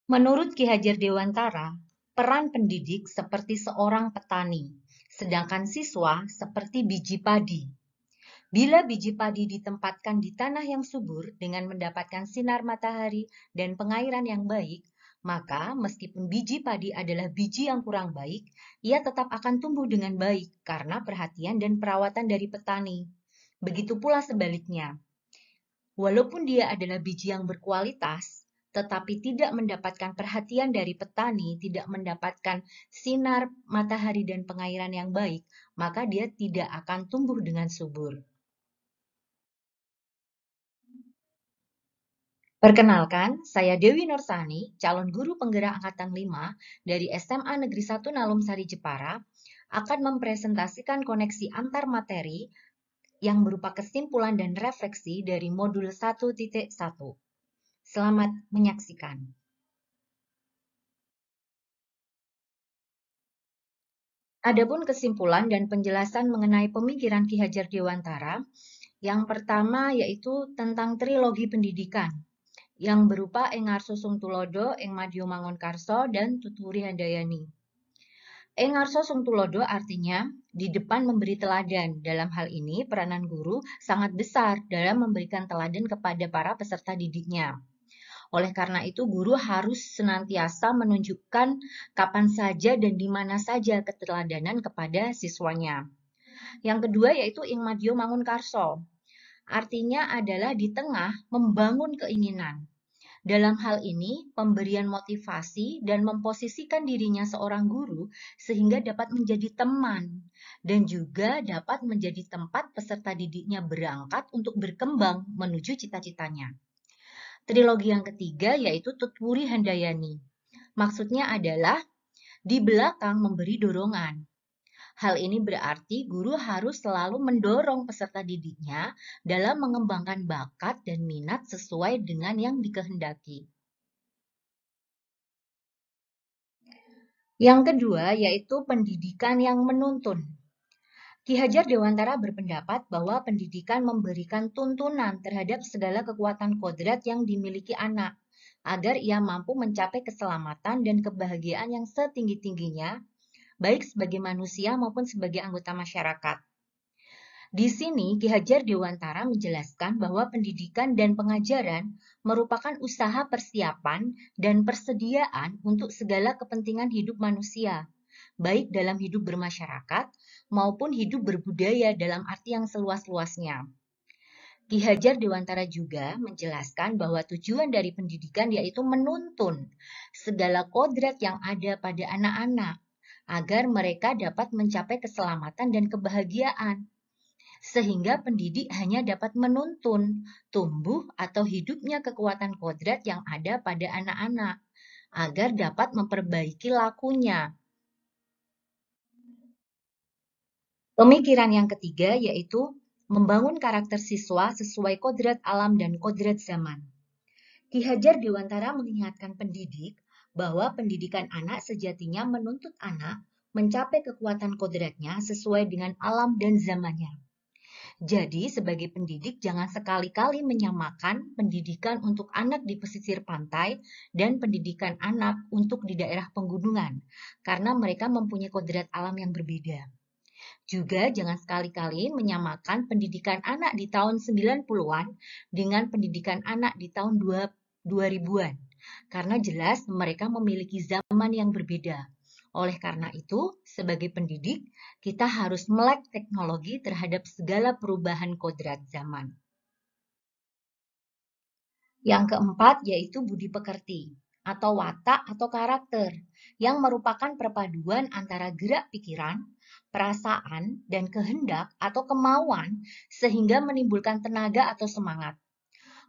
Menurut Ki Hajar Dewantara, peran pendidik seperti seorang petani, sedangkan siswa seperti biji padi. Bila biji padi ditempatkan di tanah yang subur dengan mendapatkan sinar matahari dan pengairan yang baik, maka meskipun biji padi adalah biji yang kurang baik, ia tetap akan tumbuh dengan baik karena perhatian dan perawatan dari petani. Begitu pula sebaliknya. Walaupun dia adalah biji yang berkualitas, tetapi tidak mendapatkan perhatian dari petani, tidak mendapatkan sinar matahari dan pengairan yang baik, maka dia tidak akan tumbuh dengan subur. Perkenalkan, saya Dewi Nursani, calon guru penggerak Angkatan 5 dari SMA Negeri 1 Nalumsari Jepara, akan mempresentasikan koneksi antar materi yang berupa kesimpulan dan refleksi dari modul 1.1. Selamat menyaksikan. Adapun kesimpulan dan penjelasan mengenai pemikiran Ki Hajar Dewantara, yang pertama yaitu tentang trilogi pendidikan, yang berupa Ing Arso Sung Tulodo, Ing Madyo Mangunkarso, dan Tutwuri Handayani. Ing Arso Sung Tulodo artinya di depan memberi teladan. Dalam hal ini, peranan guru sangat besar dalam memberikan teladan kepada para peserta didiknya. Oleh karena itu, guru harus senantiasa menunjukkan kapan saja dan di mana saja keteladanan kepada siswanya. Yang kedua yaitu Ing Madyo Mangunkarso. Artinya adalah di tengah membangun keinginan. Dalam hal ini, pemberian motivasi dan memposisikan dirinya seorang guru sehingga dapat menjadi teman dan juga dapat menjadi tempat peserta didiknya berangkat untuk berkembang menuju cita-citanya. Trilogi yang ketiga yaitu Tutwuri Handayani. Maksudnya adalah di belakang memberi dorongan. Hal ini berarti guru harus selalu mendorong peserta didiknya dalam mengembangkan bakat dan minat sesuai dengan yang dikehendaki. Yang kedua yaitu pendidikan yang menuntun. Ki Hajar Dewantara berpendapat bahwa pendidikan memberikan tuntunan terhadap segala kekuatan kodrat yang dimiliki anak, agar ia mampu mencapai keselamatan dan kebahagiaan yang setinggi-tingginya, baik sebagai manusia maupun sebagai anggota masyarakat. Di sini, Ki Hajar Dewantara menjelaskan bahwa pendidikan dan pengajaran merupakan usaha persiapan dan persediaan untuk segala kepentingan hidup manusia, baik dalam hidup bermasyarakat maupun hidup berbudaya dalam arti yang seluas-luasnya. Ki Hajar Dewantara juga menjelaskan bahwa tujuan dari pendidikan yaitu menuntun segala kodrat yang ada pada anak-anak agar mereka dapat mencapai keselamatan dan kebahagiaan. Sehingga pendidik hanya dapat menuntun tumbuh atau hidupnya kekuatan kodrat yang ada pada anak-anak agar dapat memperbaiki lakunya. Pemikiran yang ketiga yaitu membangun karakter siswa sesuai kodrat alam dan kodrat zaman. Ki Hajar Dewantara mengingatkan pendidik bahwa pendidikan anak sejatinya menuntut anak mencapai kekuatan kodratnya sesuai dengan alam dan zamannya. Jadi, sebagai pendidik jangan sekali-kali menyamakan pendidikan untuk anak di pesisir pantai dan pendidikan anak untuk di daerah pegunungan, karena mereka mempunyai kodrat alam yang berbeda. Juga jangan sekali-kali menyamakan pendidikan anak di tahun 90-an dengan pendidikan anak di tahun 2000-an, karena jelas mereka memiliki zaman yang berbeda. Oleh karena itu, sebagai pendidik, kita harus melek teknologi terhadap segala perubahan kodrat zaman. Yang keempat yaitu budi pekerti atau watak atau karakter yang merupakan perpaduan antara gerak pikiran, perasaan, dan kehendak atau kemauan sehingga menimbulkan tenaga atau semangat.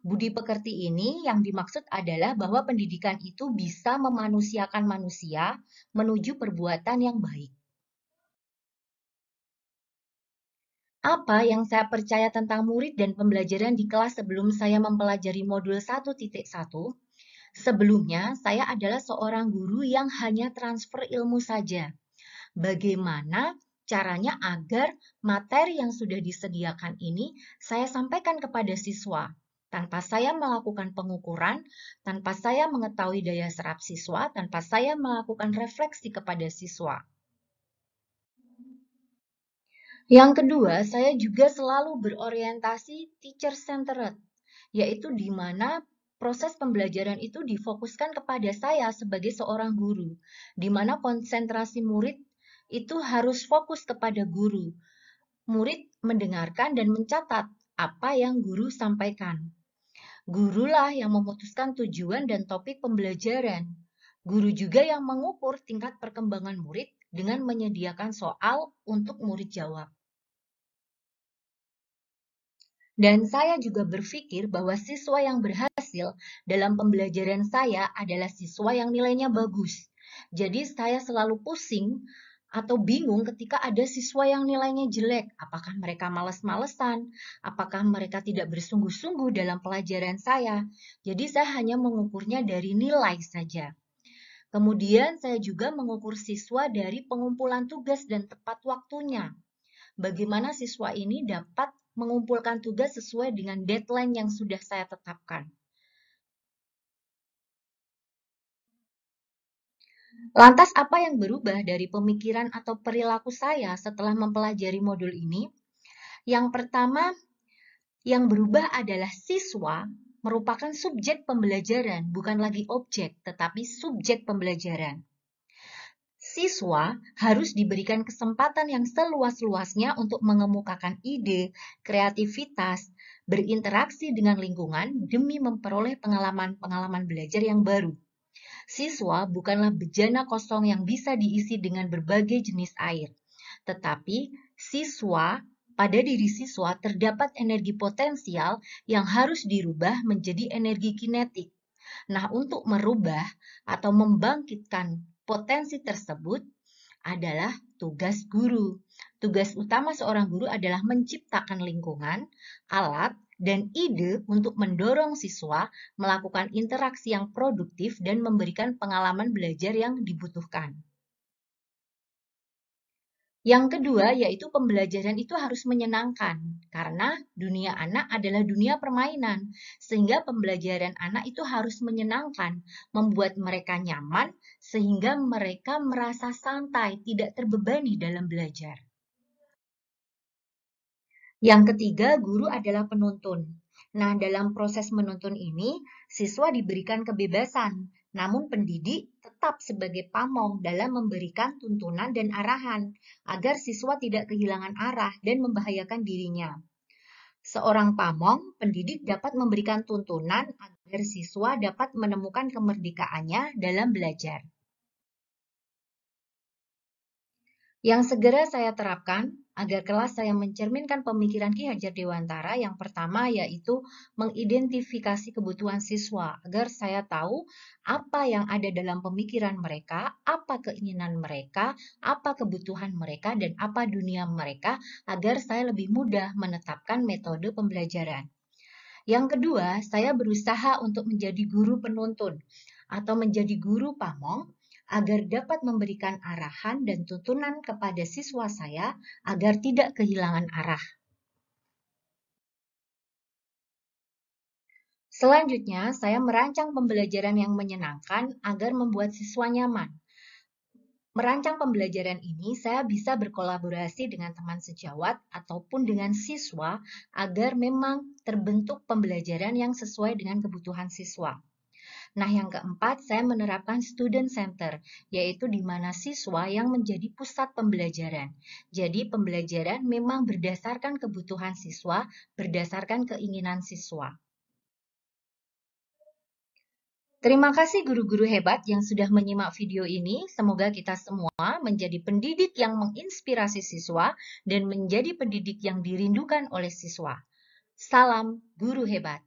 Budi pekerti ini yang dimaksud adalah bahwa pendidikan itu bisa memanusiakan manusia menuju perbuatan yang baik. Apa yang saya percaya tentang murid dan pembelajaran di kelas sebelum saya mempelajari modul 1.1? Sebelumnya, saya adalah seorang guru yang hanya transfer ilmu saja. Bagaimana caranya agar materi yang sudah disediakan ini saya sampaikan kepada siswa, tanpa saya melakukan pengukuran, tanpa saya mengetahui daya serap siswa, tanpa saya melakukan refleksi kepada siswa. Yang kedua, saya juga selalu berorientasi teacher-centered, yaitu di mana proses pembelajaran itu difokuskan kepada saya sebagai seorang guru, di mana konsentrasi murid itu harus fokus kepada guru. Murid mendengarkan dan mencatat apa yang guru sampaikan. Gurulah yang memutuskan tujuan dan topik pembelajaran. Guru juga yang mengukur tingkat perkembangan murid dengan menyediakan soal untuk murid jawab. Dan saya juga berpikir bahwa siswa yang berhasil dalam pembelajaran saya adalah siswa yang nilainya bagus. Jadi saya selalu pusing atau bingung ketika ada siswa yang nilainya jelek. Apakah mereka malas-malesan? Apakah mereka tidak bersungguh-sungguh dalam pelajaran saya? Jadi saya hanya mengukurnya dari nilai saja. Kemudian saya juga mengukur siswa dari pengumpulan tugas dan tepat waktunya. Bagaimana siswa ini dapat mengumpulkan tugas sesuai dengan deadline yang sudah saya tetapkan. Lantas apa yang berubah dari pemikiran atau perilaku saya setelah mempelajari modul ini? Yang pertama, yang berubah adalah siswa merupakan subjek pembelajaran, bukan lagi objek, tetapi subjek pembelajaran. Siswa harus diberikan kesempatan yang seluas-luasnya untuk mengemukakan ide, kreativitas, berinteraksi dengan lingkungan demi memperoleh pengalaman-pengalaman belajar yang baru. Siswa bukanlah bejana kosong yang bisa diisi dengan berbagai jenis air, tetapi pada diri siswa terdapat energi potensial yang harus dirubah menjadi energi kinetik. Nah, untuk merubah atau membangkitkan potensi tersebut adalah tugas guru. Tugas utama seorang guru adalah menciptakan lingkungan, alat, dan ide untuk mendorong siswa melakukan interaksi yang produktif dan memberikan pengalaman belajar yang dibutuhkan. Yang kedua, yaitu pembelajaran itu harus menyenangkan, karena dunia anak adalah dunia permainan, sehingga pembelajaran anak itu harus menyenangkan, membuat mereka nyaman, sehingga mereka merasa santai, tidak terbebani dalam belajar. Yang ketiga, guru adalah penuntun. Nah, dalam proses menuntun ini, siswa diberikan kebebasan, namun pendidik tetap sebagai pamong dalam memberikan tuntunan dan arahan, agar siswa tidak kehilangan arah dan membahayakan dirinya. Seorang pamong, pendidik dapat memberikan tuntunan agar siswa dapat menemukan kemerdekaannya dalam belajar. Yang segera saya terapkan agar kelas saya mencerminkan pemikiran Ki Hajar Dewantara, yang pertama yaitu mengidentifikasi kebutuhan siswa agar saya tahu apa yang ada dalam pemikiran mereka, apa keinginan mereka, apa kebutuhan mereka, dan apa dunia mereka agar saya lebih mudah menetapkan metode pembelajaran. Yang kedua, saya berusaha untuk menjadi guru penuntun atau menjadi guru pamong agar dapat memberikan arahan dan tuntunan kepada siswa saya agar tidak kehilangan arah. Selanjutnya, saya merancang pembelajaran yang menyenangkan agar membuat siswa nyaman. Merancang pembelajaran ini, saya bisa berkolaborasi dengan teman sejawat ataupun dengan siswa agar memang terbentuk pembelajaran yang sesuai dengan kebutuhan siswa. Nah, yang keempat, saya menerapkan student center, yaitu di mana siswa yang menjadi pusat pembelajaran. Jadi, pembelajaran memang berdasarkan kebutuhan siswa, berdasarkan keinginan siswa. Terima kasih guru-guru hebat yang sudah menyimak video ini. Semoga kita semua menjadi pendidik yang menginspirasi siswa dan menjadi pendidik yang dirindukan oleh siswa. Salam guru hebat.